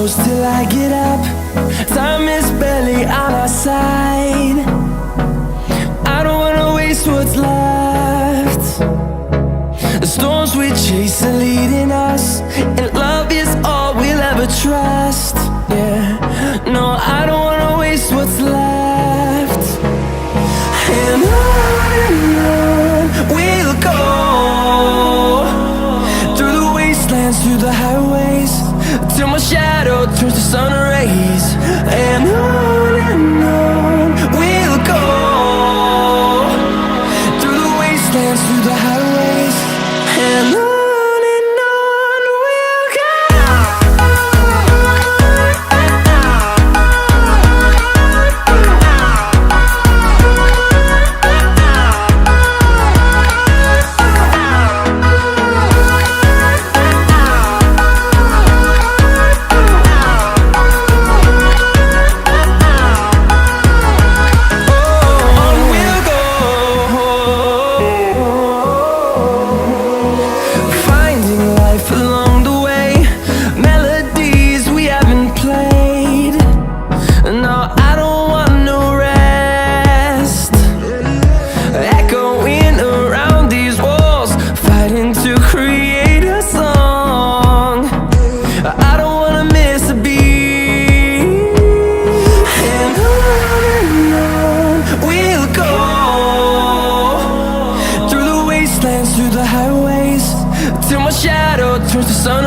close till I get up. Time is barely on our side. I don't wanna waste what's left. The storms we chase are leading us, and love is all we'll ever trust. Yeah, no, I don't wanna waste what's left. And on we'll go, through the wastelands, through the highways, till my shadow turns to sun rays. And on we'll go, through the wastelands, through the highways, and on. Through the highways, till my shadow turns to sun